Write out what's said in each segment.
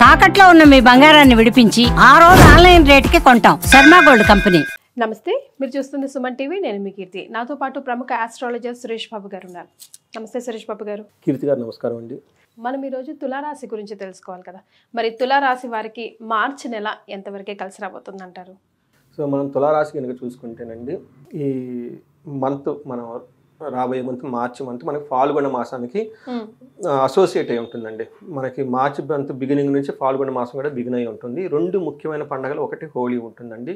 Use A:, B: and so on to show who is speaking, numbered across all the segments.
A: తాకట్లో ఉన్న మీ బంగారాన్ని విడిపించి ఆ రోజు ఆన్లైన్ రేటుకి కొంటాం. Sharma gold company.
B: నమస్తే, మీరు చూస్తుంది సుమన్ టీవీ. నేను మీ కీర్తి. నాతో పాటు ప్రముఖ ఆస్ట్రాలజర్ సురేష్ బాబు గారు ఉన్నారు. నమస్తే సురేష్ బాబు గారు.
C: కీర్తి గారు నమస్కారం అండి.
B: మనం ఈరోజు తులారాశి గురించి తెలుసుకోవాలి కదా. మరి తులారాశి వారికి మార్చి నెల ఎంతవరకే కలిసి రాబోతుంది అంటారు?
C: సో మనం తులారాశి కనుక చూసుకుంటేనండి, ఈ మంత్ మనం రాబోయే మార్చి మంత్ మనకి ఫాల్గుణ మాసానికి అసోసియేట్ అయి ఉంటుందండి. మనకి మార్చి మంత్ బిగినింగ్ నుంచి ఫాల్గుణ మాసం కూడా బిగిన్ అయి ఉంటుంది. రెండు ముఖ్యమైన పండుగలు, ఒకటి హోలీ ఉంటుందండి.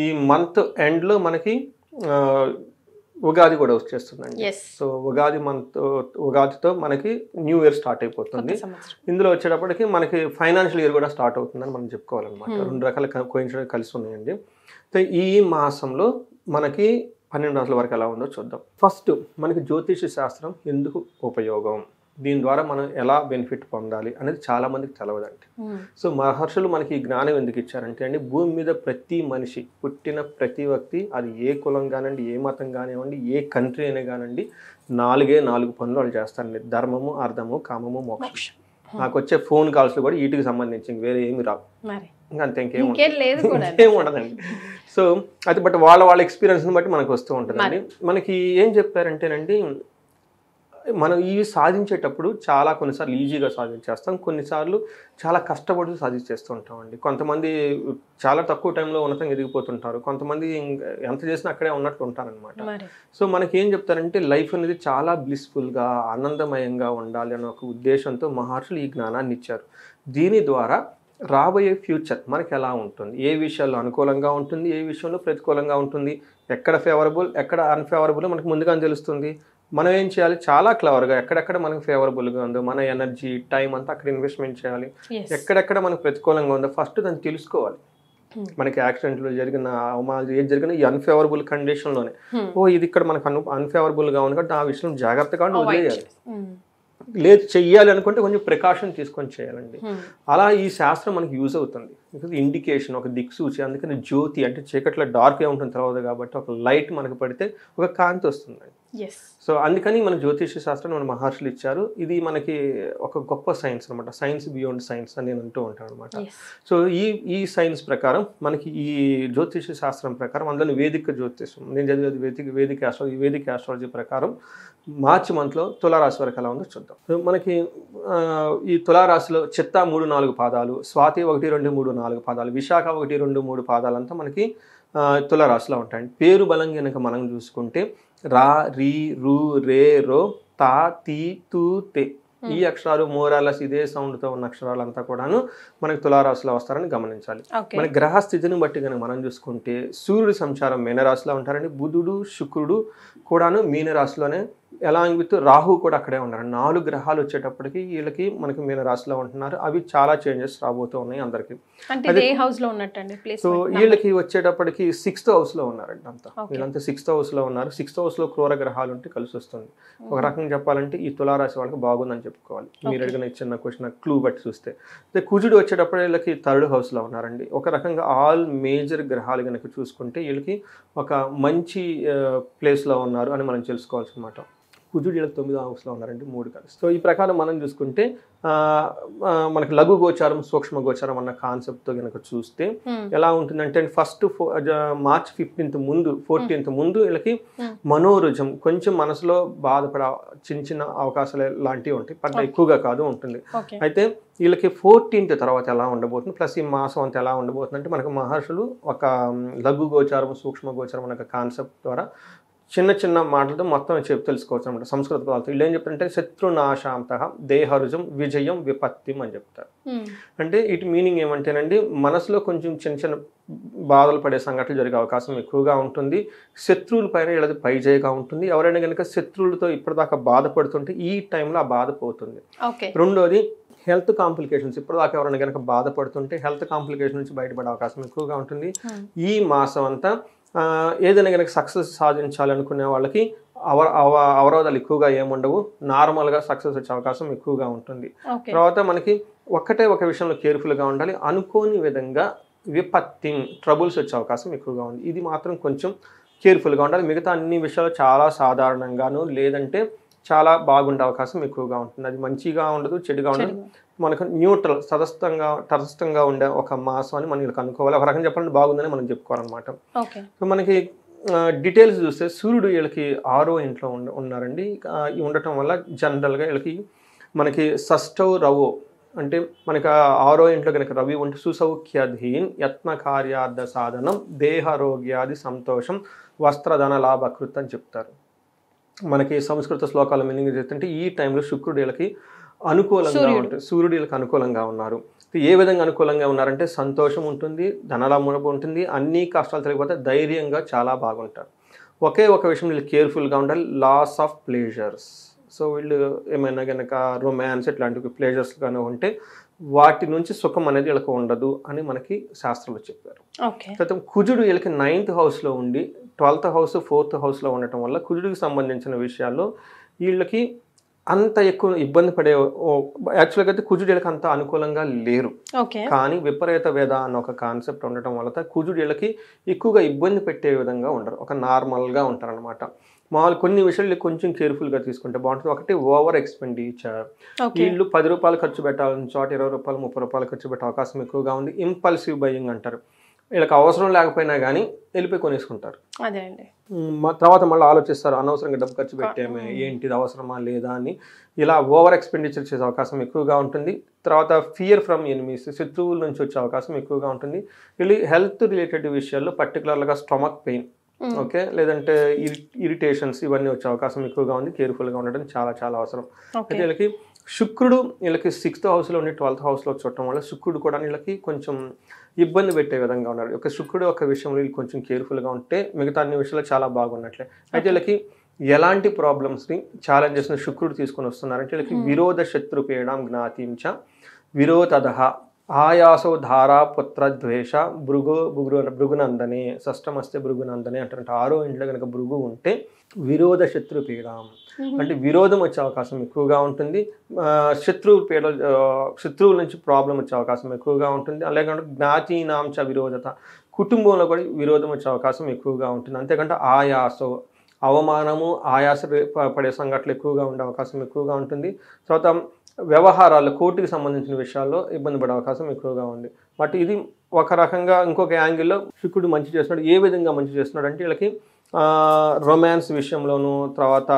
C: ఈ మంత్ ఎండ్లో మనకి ఉగాది కూడా వచ్చేస్తుందండి. సో ఉగాదితో మనకి న్యూ ఇయర్ స్టార్ట్ అయిపోతుంది. ఇందులో వచ్చేటప్పటికి మనకి ఫైనాన్షియల్ ఇయర్ కూడా స్టార్ట్ అవుతుందని మనం చెప్పుకోవాలన్నమాట. రెండు రకాల కోయిన్సిడెన్స్ కలిసి ఉన్నాయండి. సో ఈ మాసంలో మనకి 12 రాశుల వరకు ఎలా ఉందో చూద్దాం. ఫస్ట్ మనకి జ్యోతిష శాస్త్రం ఎందుకు ఉపయోగం, దీని ద్వారా మనం ఎలా బెనిఫిట్ పొందాలి అనేది చాలా మందికి తెలవదండి. సో మహర్షులు మనకి ఈ జ్ఞానం ఎందుకు ఇచ్చారంటే అండి, భూమి మీద ప్రతి మనిషి పుట్టిన ప్రతి వ్యక్తి, అది ఏ కులం కానివ్వండి, ఏ మతం కానివ్వండి, ఏ కంట్రీ అయినా కానివ్వండి, 4 పనులు వాళ్ళు చేస్తారండి. ధర్మము, అర్థము, కామము, మోక్షం. నాకు వచ్చే ఫోన్ కాల్స్ కూడా వీటికి సంబంధించి వేరే ఏమి రావు, అంతే, ఇంకేం ఉండదండి. సో అది బట్ వాళ్ళ ఎక్స్పీరియన్స్ని బట్టి మనకు వస్తూ ఉంటుందండి. మనకి ఏం చెప్పారంటేనండి, మనం ఇవి సాధించేటప్పుడు కొన్నిసార్లు ఈజీగా సాధించేస్తాం, కొన్నిసార్లు చాలా కష్టపడుతూ సాధించేస్తూ ఉంటామండి. కొంతమంది చాలా తక్కువ టైంలో ఉన్నతంగా ఎదిగిపోతుంటారు, కొంతమంది ఎంత చేసినా అక్కడే ఉన్నట్లు ఉంటారనమాట. సో మనకి ఏం చెప్తారంటే, లైఫ్ అనేది చాలా బ్లిస్ఫుల్గా ఆనందమయంగా ఉండాలి అనే ఒక ఉద్దేశంతో మహర్షులు ఈ జ్ఞానాన్ని ఇచ్చారు. దీని ద్వారా రాబోయే ఫ్యూచర్ మనకి ఎలా ఉంటుంది, ఏ విషయాల్లో అనుకూలంగా ఉంటుంది, ఏ విషయంలో ప్రతికూలంగా ఉంటుంది, ఎక్కడ ఫేవరబుల్ ఎక్కడ అన్ఫేవరబుల్ మనకు ముందుగానే తెలుస్తుంది. మనం ఏం చేయాలి, చాలా క్లవర్గా ఎక్కడెక్కడ మనకు ఫేవరబుల్గా ఉందో మన ఎనర్జీ టైం అంతా అక్కడ ఇన్వెస్ట్మెంట్ చేయాలి. ఎక్కడెక్కడ మనకు ప్రతికూలంగా ఉందో ఫస్ట్ దాన్ని తెలుసుకోవాలి. మనకి యాక్సిడెంట్లు జరిగిన, అవమానాలు ఏది జరిగినా ఈ అన్ఫేవరబుల్ కండిషన్లోనే, ఇది ఇక్కడ మనకు అన్ఫేవరబుల్గా ఉంది కాబట్టి ఆ విషయం జాగ్రత్తగా వదిలేయాలి. లేదు చెయ్యాలి అనుకుంటే కొంచెం ప్రికాషన్ తీసుకొని చేయాలండి. అలా ఈ శాస్త్రం మనకి యూజ్ అవుతుంది. ఇండికేషన్, ఒక దిక్సూచి. అందుకని జ్యోతి అంటే చీకట్లో డార్క్గా ఉంటుంది తర్వాత, కాబట్టి ఒక లైట్ మనకు పడితే ఒక కాంతి వస్తుందండి. సో అందుకని మన జ్యోతిష శాస్త్రం మన మహర్షులు ఇచ్చారు. ఇది మనకి ఒక గొప్ప సైన్స్ అనమాట. సైన్స్ బియాండ్ సైన్స్ అని నేను అంటూ ఉంటాను అనమాట. సో ఈ సైన్స్ ప్రకారం మనకి ఈ జ్యోతిష శాస్త్రం ప్రకారం, అందులో వేదిక జ్యోతిషం నేను చదివేది వేదిక ఆస్ట్రాలజీ ప్రకారం మార్చి మంత్లో తులారాశి వరకు ఎలా ఉందో చూద్దాం. సో మనకి ఈ తులారాశిలో చిత్త 3-4 పాదాలు, స్వాతి 1, 2, 3, 4 పాదాలు, విశాఖ 1, 2, 3 పాదాలంతా మనకి తులారాశిలో ఉంటాయండి. పేరు బలం కనుక మనం చూసుకుంటే రా, రీ, రు, రే, రో, తా, తీ, తూ, తే, ఈ అక్షరాలు మోరాలస్ ఇదే సౌండ్తో ఉన్న అక్షరాలంతా కూడాను మనకి తులారాశిలో వస్తారని గమనించాలి. మన గ్రహస్థితిని బట్టి కనుక మనం చూసుకుంటే సూర్యుడి సంచారం మీనరాశిలో ఉంటారండి, బుధుడు, శుక్రుడు కూడాను మీనరాశిలోనే, అలాంగ్ విత్ రాహు కూడా అక్కడే ఉన్నారు. 4 గ్రహాలు వచ్చేటప్పటికి వీళ్ళకి మనకి మీనరాశిలో ఉంటున్నారు. అవి చాలా చేంజెస్ రాబోతూ ఉన్నాయి అందరికి. సో వీళ్ళకి వచ్చేటప్పటికి 6th హౌస్లో ఉన్నారండి. వీళ్ళంతా 6th హౌస్లో ఉన్నారు. 6th హౌస్లో క్రూర గ్రహాలు ఉంటే కలిసి వస్తుంది. ఒక రకంగా చెప్పాలంటే ఈ తులారాశి వాళ్ళకి బాగుందని చెప్పుకోవాలి. మీరు అడిగిన చిన్న క్వశ్చన్ క్లూ బట్టి చూస్తే. కుజుడు వచ్చేటప్పుడు వీళ్ళకి 3rd హౌస్లో ఉన్నారండి. ఒక రకంగా ఆల్ మేజర్ గ్రహాలు కనుక చూసుకుంటే వీళ్ళకి ఒక మంచి ప్లేస్లో ఉన్నారు అని మనం తెలుసుకోవాల్సి అనమాట. కుజుడు వీళ్ళకి 9వ హౌస్లో ఉన్నారండి, 3 కలిసి. సో ఈ ప్రకారం మనం చూసుకుంటే మనకి లఘు గోచారం, సూక్ష్మ గోచారం అన్న కాన్సెప్ట్తో కనుక చూస్తే ఎలా ఉంటుందంటే, ఫస్ట్ మార్చ్ 15th ముందు 14th ముందు వీళ్ళకి మనోరుజం, కొంచెం మనసులో బాధపడే చిన్న అవకాశాలు లాంటివి ఉంటాయి, పెద్ద ఎక్కువగా కాదు ఉంటుంది. అయితే వీళ్ళకి 14th తర్వాత ఎలా ఉండబోతుంది, ప్లస్ ఈ మాసం అంతా ఎలా ఉండబోతుంది అంటే, మనకు మహర్షులు ఒక లఘు గోచారం, సూక్ష్మ గోచారం అనే కాన్సెప్ట్ ద్వారా చిన్న మాటలతో మొత్తం తెలుసుకోవచ్చు అనమాట. సంస్కృత పదాలతో వీళ్ళు ఏం చెప్తారంటే, శత్రునాశాంత దేహరుజం విజయం విపత్తిం అని చెప్తారు. అంటే ఇటు మీనింగ్ ఏమంటేనండి, మనసులో కొంచెం చిన్న బాధలు పడే సంఘటనలు జరిగే అవకాశం ఎక్కువగా ఉంటుంది. శత్రువుల పైన వీళ్ళది పైజేయగా ఉంటుంది. ఎవరైనా కనుక శత్రువులతో ఇప్పటిదాకా బాధపడుతుంటే ఈ టైంలో ఆ బాధ పోతుంది. రెండోది హెల్త్ కాంప్లికేషన్స్, ఇప్పటిదాకా ఎవరైనా కనుక బాధపడుతుంటే హెల్త్ కాంప్లికేషన్ నుంచి బయటపడే అవకాశం ఎక్కువగా ఉంటుంది. ఈ మాసం అంతా ఏదైనా కనుక సక్సెస్ సాధించాలనుకునే వాళ్ళకి అవరోధాలు ఎక్కువగా ఏముండవు, నార్మల్గా సక్సెస్ వచ్చే అవకాశం ఎక్కువగా ఉంటుంది. తర్వాత మనకి ఒక విషయంలో కేర్ఫుల్గా ఉండాలి, అనుకోని విధంగా విపత్తి ట్రబుల్స్ వచ్చే అవకాశం ఎక్కువగా ఉంది. ఇది మాత్రం కొంచెం కేర్ఫుల్గా ఉండాలి. మిగతా అన్ని విషయాలు చాలా సాధారణంగాను లేదంటే చాలా బాగుండే అవకాశం ఎక్కువగా ఉంటుంది. అది మంచిగా ఉండదు, చెడుగా ఉండదు, మనకు న్యూట్రల్ తటస్థంగా ఉండే ఒక మాసం అని మనం వీళ్ళకి అనుకోవాలి. ఒక రకంగా చెప్పాలంటే బాగుందని మనం చెప్పుకోవాలన్నమాట.
B: ఓకే.
C: సో మనకి డీటెయిల్స్ చూస్తే సూర్యుడు వీళ్ళకి 6వ ఇంట్లో ఉన్నారండి. ఉండటం వల్ల జనరల్గా వీళ్ళకి మనకి షష్టౌ రవో అంటే మనకి 6వ ఇంట్లో కనుక రవి ఉంటే సుసౌఖ్యధీన్ యత్న కార్యార్థ సాధనం దేహారోగ్యాది సంతోషం వస్త్రధన లాభకృత్ అని చెప్తారు. మనకి సంస్కృత శ్లోకాల మీనింగ్ చేస్తుంటే ఈ టైంలో శుక్రుడు వీళ్ళకి అనుకూలంగా ఉంటుంది, సూర్యుడు వీళ్ళకి అనుకూలంగా ఉన్నారు. ఏ విధంగా అనుకూలంగా ఉన్నారంటే సంతోషం ఉంటుంది, ధనలాభం ఉంటుంది, అన్ని కష్టాలు తెలియకపోతే ధైర్యంగా చాలా బాగుంటారు. ఒకే ఒక విషయం వీళ్ళు కేర్ఫుల్గా ఉండాలి, లాస్ ఆఫ్ ప్లేజర్స్. సో వీళ్ళు ఏమైనా కనుక రొమాన్స్ ఇట్లాంటివి ప్లేజర్స్ కానీ ఉంటే వాటి నుంచి సుఖం అనేది వీళ్ళకి ఉండదు అని మనకి శాస్త్రంలో చెప్పారు. తర్వాత కుజుడు వీళ్ళకి 9th హౌస్లో ఉండి 12th హౌస్ 4th హౌస్లో ఉండటం వల్ల కుజుడికి సంబంధించిన విషయాల్లో వీళ్ళకి అంత ఎక్కువ ఇబ్బంది పడే, యాక్చువల్గా అయితే కుజుడు వీళ్ళకి అంత అనుకూలంగా లేరు. కానీ విపరీత వేద అన్న ఒక కాన్సెప్ట్ ఉండటం వల్ల కుజుడు వీళ్ళకి ఎక్కువగా ఇబ్బంది పెట్టే విధంగా ఉండరు, ఒక నార్మల్గా ఉంటారు అనమాట. మామూలు కొన్ని విషయాలు కొంచెం కేర్ఫుల్గా తీసుకుంటే బాగుంటుంది. ఒకటి ఓవర్ ఎక్స్పెండిచర్, వీళ్ళు 10 రూపాయలు ఖర్చు పెట్టాలని చోట 20 రూపాయలు 30 రూపాయలు ఖర్చు పెట్టే అవకాశం ఎక్కువగా ఉంది. ఇంపల్సివ్ బయింగ్ అంటారు, వీళ్ళకి అవసరం లేకపోయినా కానీ వెళ్ళిపోయి కొనేసుకుంటారు.
B: అదే అండి.
C: తర్వాత మళ్ళీ ఆలోచిస్తారు, అనవసరంగా డబ్బు ఖర్చు పెట్టేమే, ఏంటిది అవసరమా లేదా అని. ఇలా ఓవర్ ఎక్స్పెండిచర్ చేసే అవకాశం ఎక్కువగా ఉంటుంది. తర్వాత ఫియర్ ఫ్రమ్ ఎనిమీస్, శత్రువుల నుంచి వచ్చే అవకాశం ఎక్కువగా ఉంటుంది. వీళ్ళు హెల్త్ రిలేటెడ్ విషయాల్లో పర్టికులర్గా స్టమక్ పెయిన్, ఓకే, లేదంటే ఇరిటేషన్స్ ఇవన్నీ వచ్చే అవకాశం ఎక్కువగా ఉంది. కేర్ఫుల్గా ఉండడం చాలా చాలా అవసరం. అయితే వీళ్ళకి శుక్రుడు వీళ్ళకి 6th హౌస్లో ఉండి 12th హౌస్లో చూడటం వల్ల శుక్రుడు కూడా వీళ్ళకి కొంచెం ఇబ్బంది పెట్టే విధంగా ఉన్నారు. ఒక శుక్రుడు ఒక విషయంలో వీళ్ళు కొంచెం కేర్ఫుల్గా ఉంటే మిగతా అన్ని విషయాలు చాలా బాగున్నట్లే. అయితే వీళ్ళకి ఎలాంటి ప్రాబ్లమ్స్ని ఛాలెంజెస్ని శుక్రుడు తీసుకొని వస్తున్నారంటే వీళ్ళకి విరోధ శత్రుపీడాం జ్ఞాతించ విరోధదహ ఆయాసో ధారా పుత్ర ద్వేష భృగునందనే షష్టమస్తే భృగునందనే అంటారు. 6వ ఇంట్లో కనుక భృగు ఉంటే విరోధ శత్రు పీడం అంటే విరోధం వచ్చే అవకాశం ఎక్కువగా ఉంటుంది. శత్రువుల నుంచి ప్రాబ్లం వచ్చే అవకాశం ఎక్కువగా ఉంటుంది. అలాగే జ్ఞాతీనాంచ విరోధత, కుటుంబంలో కూడా విరోధం వచ్చే అవకాశం ఎక్కువగా ఉంటుంది. అంతేకాకుండా ఆయాసో అవమానము ఆయాస పడే సంఘటనలు ఎక్కువగా ఉండే అవకాశం ఎక్కువగా ఉంటుంది. తర్వాత వ్యవహారాలు కోర్టుకి సంబంధించిన విషయాల్లో ఇబ్బంది పడే అవకాశం ఎక్కువగా ఉంది. బట్ ఇది ఒక రకంగా ఇంకొక యాంగిల్లో శుక్రుడు మంచి చేస్తున్నాడు. ఏ విధంగా మంచి చేస్తున్నాడు అంటే వీళ్ళకి రొమాన్స్ విషయంలోనూ, తర్వాత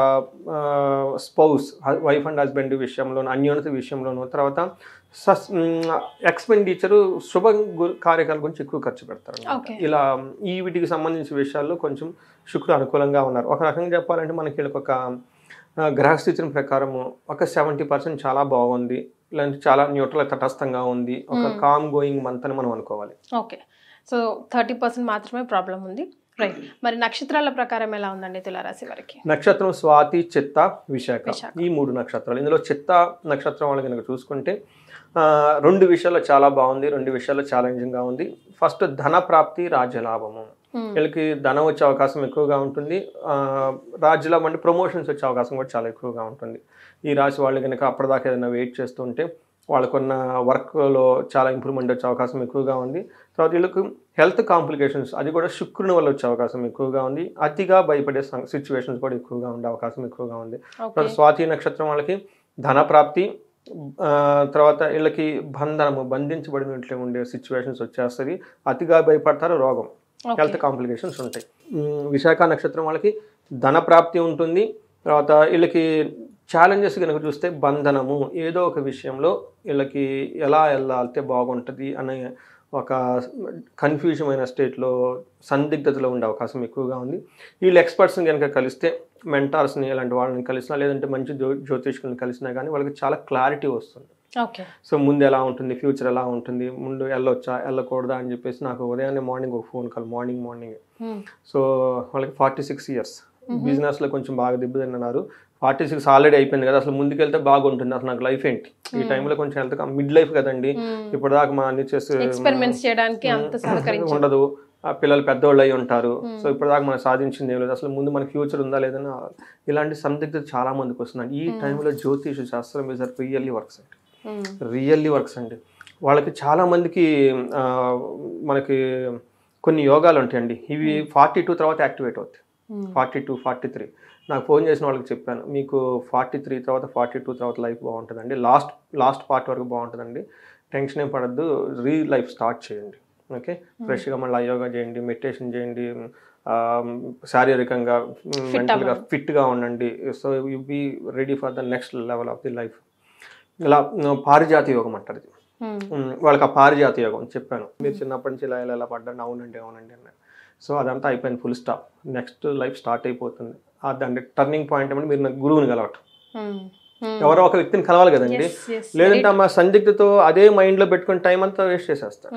C: స్పౌస్ వైఫ్ అండ్ హస్బెండ్ విషయంలోనూ, అన్యోన్యత విషయంలోనూ, తర్వాత ఎక్స్పెండిచరు శుభ కార్యక్రమాల గురించి ఎక్కువ ఖర్చు పెడతారు. ఇలా ఈ వీటికి సంబంధించిన విషయాల్లో కొంచెం శుక్రుడు అనుకూలంగా ఉన్నారు. ఒక రకంగా చెప్పాలంటే మనకి వీళ్ళకి ఒక గ్రహస్థితిని ప్రకారము ఒక 70% చాలా బాగుంది, లేదంటే చాలా న్యూట్రల్ తటస్థంగా ఉంది, ఒక కామ్ గోయింగ్ మంత్ అని మనం అనుకోవాలి.
B: ఓకే. సో 30% మాత్రమే ప్రాబ్లం ఉంది. రైట్. మరి నక్షత్రాల ప్రకారం ఎలా ఉందండి తులారాశి వారికి?
C: నక్షత్రం స్వాతి, చిత్త, విశాఖ, ఈ 3 నక్షత్రాలు. ఇందులో చిత్త నక్షత్రం వాళ్ళు కనుక చూసుకుంటే 2 విషయాల్లో చాలా బాగుంది, 2 విషయాల్లో ఛాలెంజింగ్గా ఉంది. ఫస్ట్ ధన ప్రాప్తి, రాజ్యలాభము. వీళ్ళకి ధనం వచ్చే అవకాశం ఎక్కువగా ఉంటుంది. రాజ్యలాభం అంటే ప్రమోషన్స్ వచ్చే అవకాశం కూడా చాలా ఎక్కువగా ఉంటుంది. ఈ రాశి వాళ్ళు కనుక అప్పటిదాకా ఏదైనా వెయిట్ చేస్తుంటే వాళ్ళకున్న వర్క్లో చాలా ఇంప్రూవ్మెంట్ వచ్చే అవకాశం ఎక్కువగా ఉంది. తర్వాత వీళ్ళకి హెల్త్ కాంప్లికేషన్స్ అది కూడా శుక్రుని వల్ల వచ్చే అవకాశం ఎక్కువగా ఉంది. అతిగా భయపడే సిచ్యువేషన్స్ కూడా ఎక్కువగా ఉండే అవకాశం ఎక్కువగా ఉంది. తర్వాత స్వాతి నక్షత్రం వాళ్ళకి ధన ప్రాప్తి, తర్వాత వీళ్ళకి బంధించబడినట్లే ఉండే సిచ్యువేషన్స్ వచ్చేస్తుంది. అతిగా భయపడతారు, రోగం, హెల్త్ కాంప్లికేషన్స్ ఉంటాయి. విశాఖ నక్షత్రం వాళ్ళకి ధన ప్రాప్తి ఉంటుంది. తర్వాత వీళ్ళకి ఛాలెంజెస్ కనుక చూస్తే బంధనము, ఏదో ఒక విషయంలో వీళ్ళకి ఎలా వెళ్తే బాగుంటుంది అనే ఒక కన్ఫ్యూజన్ అయిన స్టేట్లో సందిగ్ధతలో ఉండే అవకాశం ఎక్కువగా ఉంది. వీళ్ళు ఎక్స్పర్ట్స్ని కనుక కలిస్తే, మెంటార్స్ని ఇలాంటి వాళ్ళని కలిసినా, లేదంటే మంచి జ్యోతిష్కులను కలిసినా కానీ వాళ్ళకి చాలా క్లారిటీ వస్తుంది. సో ముందు ఎలా ఉంటుంది, ఫ్యూచర్ ఎలా ఉంటుంది, ముందు వెళ్ళొచ్చా వెళ్ళకూడదా అని చెప్పేసి నాకు ఉదయాన్నే మార్నింగ్ ఒక ఫోన్ కాల్, మార్నింగ్. సో వాళ్ళకి 46 years, బిజినెస్లో కొంచెం బాగా దెబ్బతిన్నారు. 46 ఆల్రెడీ అయిపోయింది కదా, అసలు ముందుకెళ్తే బాగుంటుంది, అసలు నాకు లైఫ్ ఏంటి, ఈ టైంలో కొంచెం హెల్త్ మిడ్ లైఫ్ కదండి, ఇప్పుడు దాకా మా అన్ని చేసి ఉండదు, పిల్లలు పెద్దవాళ్ళు అయి ఉంటారు, సో ఇప్పటిదాకా మనం సాధించింది ఏం లేదు, అసలు ముందు మనకి ఫ్యూచర్ ఉందా లేదని ఇలాంటి సందిగ్ధత చాలా మందికి వస్తున్నాయి. ఈ టైంలో జ్యోతిష శాస్త్రం ఇస్ రియల్లీ వర్క్స్ అండి. వాళ్ళకి చాలా మందికి మనకి కొన్ని యోగాలు ఉంటాయండి, ఇవి 42 తర్వాత యాక్టివేట్ అవుతాయి. 42, 43 నాకు ఫోన్ చేసిన వాళ్ళకి చెప్పాను, మీకు 43 తర్వాత 42 తర్వాత లైఫ్ బాగుంటుందండి, లాస్ట్ పార్ట్ వరకు బాగుంటుందండి, టెన్షన్ ఏం పడద్దు, లైఫ్ స్టార్ట్ చేయండి. ఓకే, ఫ్రెష్గా మళ్ళీ యోగా చేయండి, మెడిటేషన్ చేయండి, శారీరకంగా మెంటల్గా ఫిట్గా ఉండండి. So you be ready for the next level of the life. ఇలా పారిజాత యోగం అంటారు ఇది. వాళ్ళకి ఆ పారిజాత యోగం చెప్పాను, మీరు చిన్నప్పటి నుంచి ఇలా ఇలా పడ్డాను, అవునండి అన్నారు. సో అదంతా అయిపోయింది, full stop, next life start అయిపోతుంది. దాని టర్నింగ్ పాయింట్ ఏమంటే మీరు నాకు గురువుని కలవటం, ఎవరో ఒక వ్యక్తిని కలవాలి కదండి. లేదంటే మా సందిగ్ధతో అదే మైండ్లో పెట్టుకుని టైం అంతా వేస్ట్ చేసేస్తారు,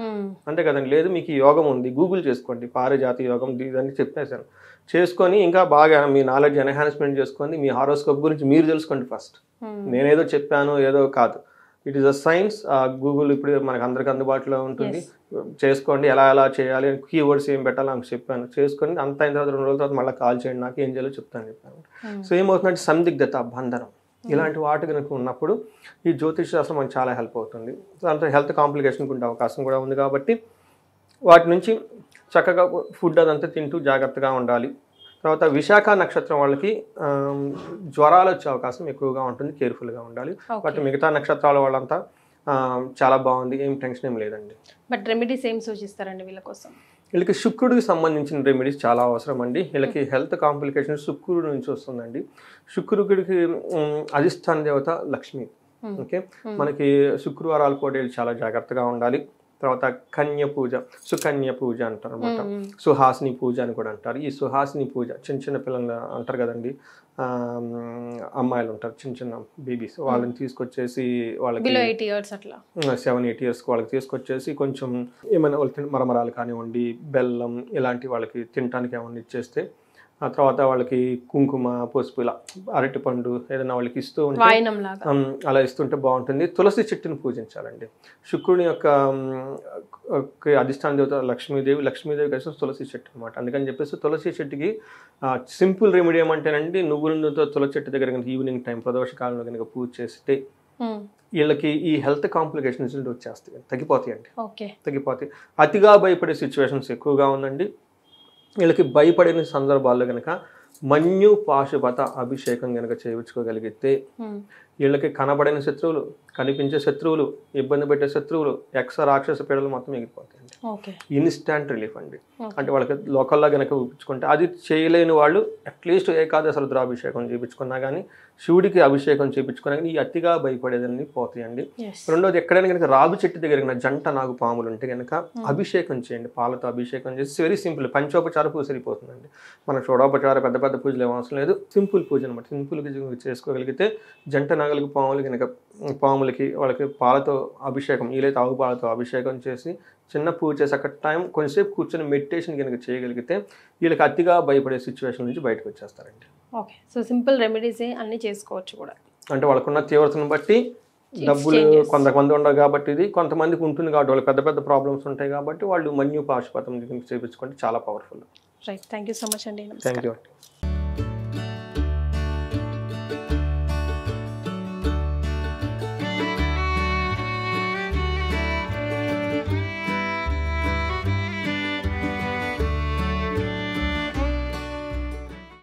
C: అంతే కదండి. లేదు, మీకు ఈ యోగం ఉంది, గూగుల్ చేసుకోండి, పారిజాత యోగం ఇదని చెప్పేశాను, చేసుకొని ఇంకా బాగా మీ నాలెడ్జ్ ఎన్హాన్స్మెంట్ చేసుకొని మీ హారోస్కోప్ గురించి మీరు తెలుసుకోండి ఫస్ట్. నేనేదో చెప్పాను ఏదో కాదు, it is a science. Google ఇప్పుడు మనకు అందరికి అందుబాటులో ఉంటుంది, చేసుకోండి, ఎలా ఎలా చేయాలి, కీవర్డ్స్ ఏం పెట్టాలి నాకు చెప్పాను, చేసుకొని అంత అయిన తర్వాత 2 రోజుల తర్వాత మళ్ళీ కాల్ చేయండి, నాకు ఏం చేయాలో చెప్పాను. సో ఏమవుతుందంటే సందిగ్ధత, బంధనం, ఇలాంటి వాటి కనుక ఉన్నప్పుడు ఈ జ్యోతిష శాస్త్రం మనకు చాలా హెల్ప్ అవుతుంది. దాంట్లో హెల్త్ కాంప్లికేషన్కి ఉండే అవకాశం కూడా ఉంది కాబట్టి వాటి నుంచి చక్కగా ఫుడ్ అదంతా తింటూ జాగ్రత్తగా ఉండాలి. తర్వాత విశాఖ నక్షత్రం వాళ్ళకి జ్వరాలు వచ్చే అవకాశం ఎక్కువగా ఉంటుంది, కేర్ఫుల్గా ఉండాలి. బట్ మిగతా నక్షత్రాల వాళ్ళంతా చాలా బాగుంది, ఏం టెన్షన్ ఏం లేదండి.
B: బట్ రెమెడీస్ ఏం సూచిస్తారండి వీళ్ళ కోసం?
C: వీళ్ళకి శుక్రుడికి సంబంధించిన రెమెడీస్ చాలా అవసరం అండి. వీళ్ళకి హెల్త్ కాంప్లికేషన్ శుక్రుడి నుంచి వస్తుందండి. శుక్రుడికి అధిష్టాన దేవత లక్ష్మి. ఓకే, మనకి శుక్రవారాల పూట చాలా జాగ్రత్తగా ఉండాలి. తర్వాత కన్య పూజ, సుకన్య పూజ అంటారు అనమాట, సుహాసిని పూజ అని కూడా అంటారు. ఈ సుహాసిని పూజ చిన్న పిల్లలు అంటారు కదండి, అమ్మాయిలు ఉంటారు చిన్న చిన్న బేబీస్, వాళ్ళని తీసుకొచ్చేసి వాళ్ళకి 7-8 years వాళ్ళకి తీసుకొచ్చేసి కొంచెం ఏమైనా వాళ్ళకి మరమరాలు కానివ్వండి, బెల్లం ఇలాంటి వాళ్ళకి తినడానికి ఏమన్నా ఇచ్చేస్తే, ఆ తర్వాత వాళ్ళకి కుంకుమ, పసుపు, ఇలా అరటిపండు ఏదైనా వాళ్ళకి ఇస్తూ ఉంటే అలా ఇస్తుంటే బాగుంటుంది. తులసి చెట్టుని పూజించాలండి. శుక్రుని యొక్క అధిష్టాన దేవత లక్ష్మీదేవి కలిసి తులసి చెట్టు అనమాట. అందుకని చెప్పేసి తులసి చెట్టుకి సింపుల్ రెమెడీ ఏమంటేనండి, నువ్వుల నూనెతో తులసి చెట్టు దగ్గర కనుక ఈవినింగ్ టైం ప్రదోష కాలంలో కనుక పూజ చేస్తే వీళ్ళకి ఈ హెల్త్ కాంప్లికేషన్స్ వచ్చేస్తాయి, తగ్గిపోతాయి. అతిగా భయపడే సిచ్యువేషన్స్ ఎక్కువగా ఉందండి. వీళ్ళకి భయపడిన సందర్భాల్లో కనుక మన్యు పాశుపత అభిషేకం కనుక చేయించుకోగలిగితే వీళ్ళకి కనబడిన శత్రువులు, కనిపించే శత్రువులు, ఇబ్బంది పెట్టే శత్రువులు, రాక్షస పీడలు మొత్తం మిగిలిపోతాయండి. ఇన్స్టాంట్ రిలీఫ్ అండి. అంటే వాళ్ళకి లోకల్లా కనుక ఊపించుకుంటే, అది చేయలేని వాళ్ళు అట్లీస్ట్ ఏకాదశ రుద్రాభిషేకం చేయించుకున్నా కానీ, శివుడికి అభిషేకం చేయించుకున్నా కానీ ఈ అతిగా భయపడేదని పోతాయండి. రెండోది, ఎక్కడైనా కనుక రాగు చెట్టు దగ్గర కనుక జంట నాగు పాములు ఉంటే కనుక అభిషేకం చేయండి, పాలతో అభిషేకం చేసి. వెరీ సింపుల్, పంచోపచార పూజ సరిపోతుందండి. మన షోడోపచార పెద్ద పెద్ద పూజలు ఏం అవసరం లేదు, సింపుల్ పూజ అనమాట. సింపుల్గా చేసుకోగలిగితే జంట నాగలికి పాములకి వాళ్ళకి పాలతో అభిషేకం, వీలైతే ఆవు పాలతో అభిషేకం చేసి చిన్న పూజ చేసి అక్కడ టైం కొంచెంసేపు కూర్చొని మెడిటేషన్ కనుక చేయగలిగితే వీళ్ళకి అతిగా భయపడే సిచ్యువేషన్ నుంచి బయటకు వచ్చేస్తారండి.
B: ఓకే, సో సింపుల్ రెమెడీస్ అన్ని చేసుకోవచ్చు కూడా.
C: అంటే వాళ్ళకున్న తీవ్రతను బట్టి డబ్బులు కొంతమంది ఉండవు కాబట్టి, ఇది కొంతమందికి ఉంటుంది కాబట్టి, వాళ్ళకి పెద్ద పెద్ద ప్రాబ్లమ్స్ ఉంటాయి కాబట్టి వాళ్ళు మన్యు పాశుపతం చేయించుకుంటే చాలా powerful.
B: Right, thank you so much అండి.
C: Thank you.